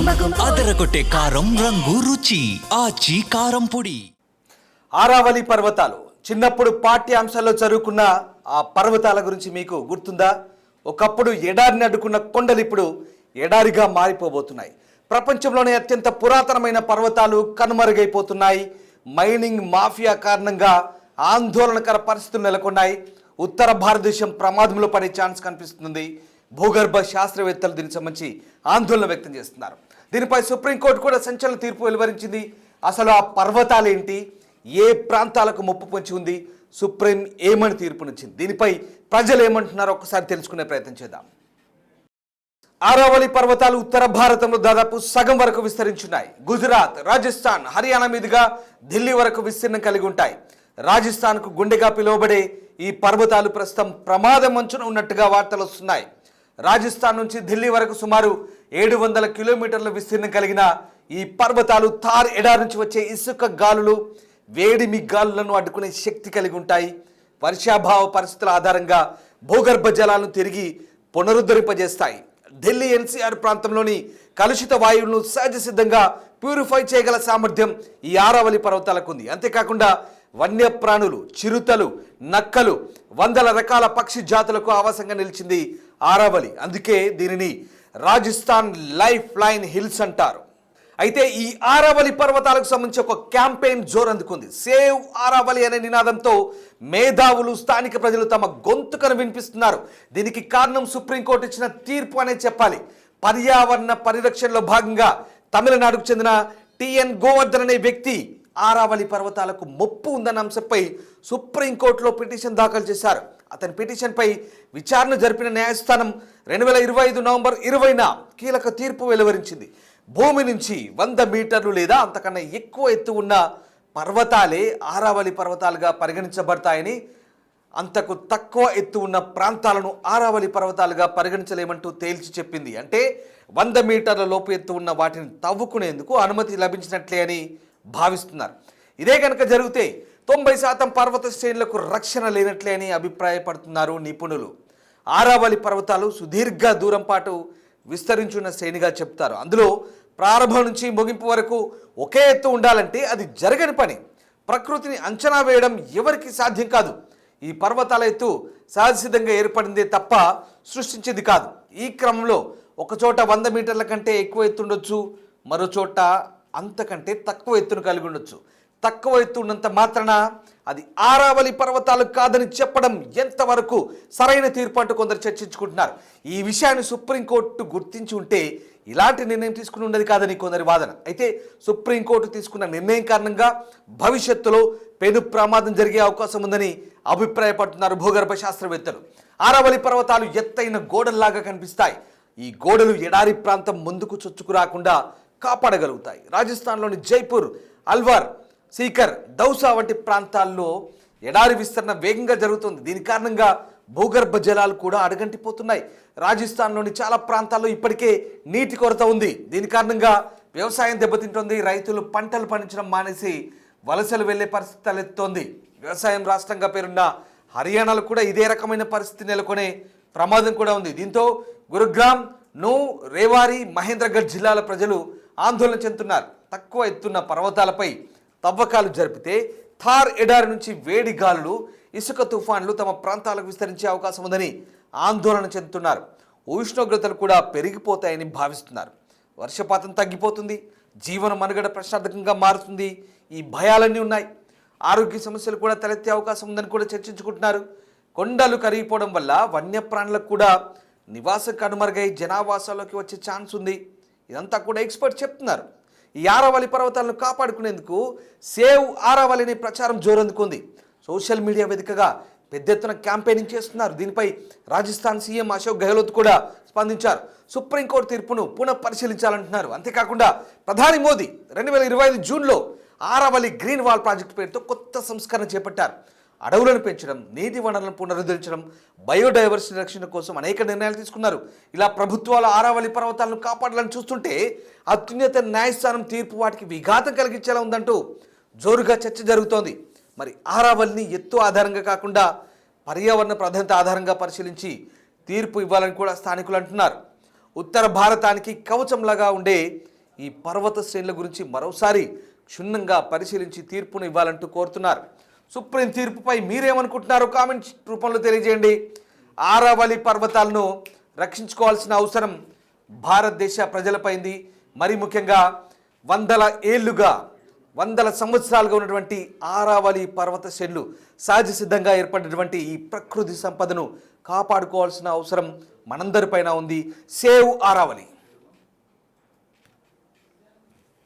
అదరగొట్టే కారం రంగు రుచి ఆచి కారం పొడి. ఆరావళి పర్వతాలు చిన్నప్పుడు పాఠ్యాంశాల్లో చదువుకున్న ఆ పర్వతాల గురించి మీకు గుర్తుందా? ఒకప్పుడు ఎడారిని అడ్డుకున్న కొండలు ఇప్పుడు ఎడారిగా మారిపోబోతున్నాయి. ప్రపంచంలోనే అత్యంత పురాతనమైన పర్వతాలు కనుమరుగైపోతున్నాయి. మైనింగ్ మాఫియా కారణంగా ఆందోళనకర పరిస్థితులు నెలకొన్నాయి. ఉత్తర భారతదేశం ప్రమాదంలో పడే ఛాన్స్ కనిపిస్తుంది. భూగర్భ శాస్త్రవేత్తలు దీనికి సంబంధించి ఆందోళన వ్యక్తం చేస్తున్నారు. దీనిపై సుప్రీంకోర్టు కూడా సంచలన తీర్పు వెలువరించింది. అసలు ఆ పర్వతాలు ఏంటి, ఏ ప్రాంతాలకు ముప్పు పొంచి ఉంది, సుప్రీం ఏమని తీర్పునిచ్చింది, దీనిపై ప్రజలు ఏమంటున్నారో ఒకసారి తెలుసుకునే ప్రయత్నం చేద్దాం. ఆరావళి పర్వతాలు ఉత్తర భారతంలో దాదాపు సగం వరకు విస్తరించున్నాయి. గుజరాత్, రాజస్థాన్, హర్యానా మీదుగా ఢిల్లీ వరకు విస్తీర్ణం కలిగి ఉంటాయి. రాజస్థాన్కు గుండెగా పిలువబడే ఈ పర్వతాలు ప్రస్తుతం ప్రమాదం అంచున ఉన్నట్టుగా వార్తలు వస్తున్నాయి. రాజస్థాన్ నుంచి ఢిల్లీ వరకు సుమారు 700 కిలోమీటర్ల విస్తీర్ణం కలిగిన ఈ పర్వతాలు థార్ ఎడారి నుంచి వచ్చే ఇసుక గాలులు, వేడిమి గాలులను అడ్డుకునే శక్తి కలిగి ఉంటాయి. వర్షాభావ పరిస్థితుల ఆధారంగా భూగర్భ జలాలను తిరిగి పునరుద్ధరింపజేస్తాయి. ఢిల్లీ ఎన్సీఆర్ ప్రాంతంలోని కలుషిత వాయువులను సహజ సిద్ధంగా ప్యూరిఫై చేయగల సామర్థ్యం ఈ ఆరావళి పర్వతాలకు ఉంది. అంతేకాకుండా వన్యప్రాణులు, చిరుతలు, నక్కలు, వందల రకాల పక్షి జాతులకు ఆవాసంగా నిలిచింది ఆరావళి. అందుకే దీనిని రాజస్థాన్ లైఫ్ లైన్ హిల్స్ అంటారు. అయితే ఈ ఆరావళి పర్వతాలకు సంబంధించి ఒక క్యాంపెయిన్ జోరు అందుకుంది. సేవ్ ఆరావళి అనే నినాదంతో మేధావులు, స్థానిక ప్రజలు తమ గొంతుకను వినిపిస్తున్నారు. దీనికి కారణం సుప్రీంకోర్టు ఇచ్చిన తీర్పు అనే చెప్పాలి. పర్యావరణ పరిరక్షణలో భాగంగా తమిళనాడుకు చెందిన టిఎన్ గోవర్ధన్ అనే వ్యక్తి ఆరావళి పర్వతాలకు ముప్పు ఉందన్న అంశంపై సుప్రీంకోర్టులో పిటిషన్ దాఖలు చేశారు. అతని పిటిషన్పై విచారణ జరిపిన న్యాయస్థానం 2025 నవంబర్ 20న కీలక తీర్పు వెలువరించింది. భూమి నుంచి 100 మీటర్లు లేదా అంతకన్నా ఎక్కువ ఎత్తు ఉన్న పర్వతాలే ఆరావళి పర్వతాలుగా పరిగణించబడతాయని, అంతకు తక్కువ ఎత్తు ఉన్న ప్రాంతాలను ఆరావళి పర్వతాలుగా పరిగణించలేమంటూ తేల్చి చెప్పింది. అంటే 100 మీటర్ల లోపు ఎత్తు ఉన్న వాటిని తవ్వుకునేందుకు అనుమతి లభించినట్లే అని భావిస్తున్నారు. ఇదే కనుక జరిగితే 90% పర్వత శ్రేణులకు రక్షణ లేనట్లే అని అభిప్రాయపడుతున్నారు నిపుణులు. ఆరావళి పర్వతాలు సుదీర్ఘ దూరం పాటు విస్తరించున్న శ్రేణిగా చెప్తారు. అందులో ప్రారంభం నుంచి ముగింపు వరకు ఒకే ఎత్తు ఉండాలంటే అది జరగని పని. ప్రకృతిని అంచనా వేయడం ఎవరికి సాధ్యం కాదు. ఈ పర్వతాల ఎత్తు సహజసిద్ధంగా ఏర్పడిందే తప్ప సృష్టించింది కాదు. ఈ క్రమంలో ఒకచోట 100 మీటర్ల కంటే ఎక్కువ ఎత్తు ఉండొచ్చు, మరో చోట అంతకంటే తక్కువ ఎత్తును కలిగి ఉండొచ్చు. తక్కువ ఎత్తు ఉన్నంత మాత్రాన అది ఆరావళి పర్వతాలు కాదని చెప్పడం ఎంతవరకు సరైన తీర్పు అంటూ కొందరు చర్చించుకుంటున్నారు. ఈ విషయాన్ని సుప్రీంకోర్టు గుర్తించి ఉంటే ఇలాంటి నిర్ణయం తీసుకుని ఉండేది కాదని కొందరి వాదన. అయితే సుప్రీంకోర్టు తీసుకున్న నిర్ణయం కారణంగా భవిష్యత్తులో పెను ప్రమాదం జరిగే అవకాశం ఉందని అభిప్రాయపడుతున్నారు భూగర్భ శాస్త్రవేత్తలు. ఆరావళి పర్వతాలు ఎత్తైన గోడల్లాగా కనిపిస్తాయి. ఈ గోడలు ఎడారి ప్రాంతం ముందుకు చొచ్చుకు రాకుండా కాపాడగలుగుతాయి. రాజస్థాన్లోని జైపూర్, అల్వార్, సీకర్, దౌసా వంటి ప్రాంతాల్లో ఎడారి విస్తరణ వేగంగా జరుగుతుంది. దీని కారణంగా భూగర్భ జలాలు కూడా అడగంటిపోతున్నాయి. రాజస్థాన్లోని చాలా ప్రాంతాల్లో ఇప్పటికే నీటి కొరత ఉంది. దీని కారణంగా వ్యవసాయం దెబ్బతింటోంది. రైతులు పంటలు పండించడం మానేసి వలసలు వెళ్లే పరిస్థితి తలెత్తుతోంది. వ్యవసాయం రాష్ట్రంగా పేరున్న హర్యానాలో కూడా ఇదే రకమైన పరిస్థితి నెలకొనే ప్రమాదం కూడా ఉంది. దీంతో గురుగ్రామ్, నూ, రేవారి, మహేంద్రగఢ్ జిల్లాల ప్రజలు ఆందోళన చెందుతున్నారు. తక్కువ ఎత్తున్న పర్వతాలపై తవ్వకాలు జరిపితే థార్ ఎడారి నుంచి వేడి గాలులు, ఇసుక తుఫాన్లు తమ ప్రాంతాలకు విస్తరించే అవకాశం ఉందని ఆందోళన చెందుతున్నారు. ఉష్ణోగ్రతలు కూడా పెరిగిపోతాయని భావిస్తున్నారు. వర్షపాతం తగ్గిపోతుంది, జీవన మనుగడ ప్రశ్నార్థకంగా మారుతుంది. ఈ భయాలన్నీ ఉన్నాయి. ఆరోగ్య సమస్యలు కూడా తలెత్తే అవకాశం ఉందని కూడా చర్చించుకుంటున్నారు. కొండలు కరిగిపోవడం వల్ల వన్యప్రాణులకు కూడా నివాసం కనుమరుగై జనావాసాల్లోకి వచ్చే ఛాన్స్ ఉంది. ఇదంతా కూడా ఎక్స్పర్ట్ చెప్తున్నారు. ఈ ఆరావళి పర్వతాలను కాపాడుకునేందుకు సేవ్ ఆరావళి అనే ప్రచారం జోరందుకుంది. సోషల్ మీడియా వేదికగా పెద్ద ఎత్తున క్యాంపెయినింగ్ చేస్తున్నారు. దీనిపై రాజస్థాన్ సీఎం అశోక్ గెహ్లోట్ కూడా స్పందించారు. సుప్రీంకోర్టు తీర్పును పునః పరిశీలించాలంటున్నారు. అంతేకాకుండా ప్రధాని మోదీ 2025 జూన్లో ఆరావళి గ్రీన్ వాల్ ప్రాజెక్టు పేరుతో కొత్త సంస్కరణ చేపట్టారు. అడవులను పెంచడం, నీటి వనరులను పునరుద్ధరించడం, బయోడైవర్సిటీ రక్షణ కోసం అనేక నిర్ణయాలు తీసుకున్నారు. ఇలా ప్రభుత్వాలు ఆరావళి పర్వతాలను కాపాడాలని చూస్తుంటే అత్యున్నత న్యాయస్థానం తీర్పు వాటికి విఘాతం కలిగించేలా ఉందంటూ జోరుగా చర్చ జరుగుతోంది. మరి ఆరావళిని ఎత్తు ఆధారంగా కాకుండా పర్యావరణ ప్రాధాన్యత ఆధారంగా పరిశీలించి తీర్పు ఇవ్వాలని కూడా స్థానికులు అంటున్నారు. ఉత్తర భారతానికి కవచంలాగా ఉండే ఈ పర్వత శ్రేణుల గురించి మరోసారి క్షుణ్ణంగా పరిశీలించి తీర్పును ఇవ్వాలంటూ కోరుతున్నారు. సుప్రీం తీర్పుపై మీరేమనుకుంటున్నారో కామెంట్ రూపంలో తెలియజేయండి. ఆరావళి పర్వతాలను రక్షించుకోవాల్సిన అవసరం భారతదేశ ప్రజలపైంది. మరి ముఖ్యంగా వందల సంవత్సరాలుగా ఉన్నటువంటి ఆరావళి పర్వత శ్రేణులు సహజ సిద్ధంగా ఏర్పడినటువంటి ఈ ప్రకృతి సంపదను కాపాడుకోవాల్సిన అవసరం మనందరిపైన ఉంది. సేవ్ ఆరావళి.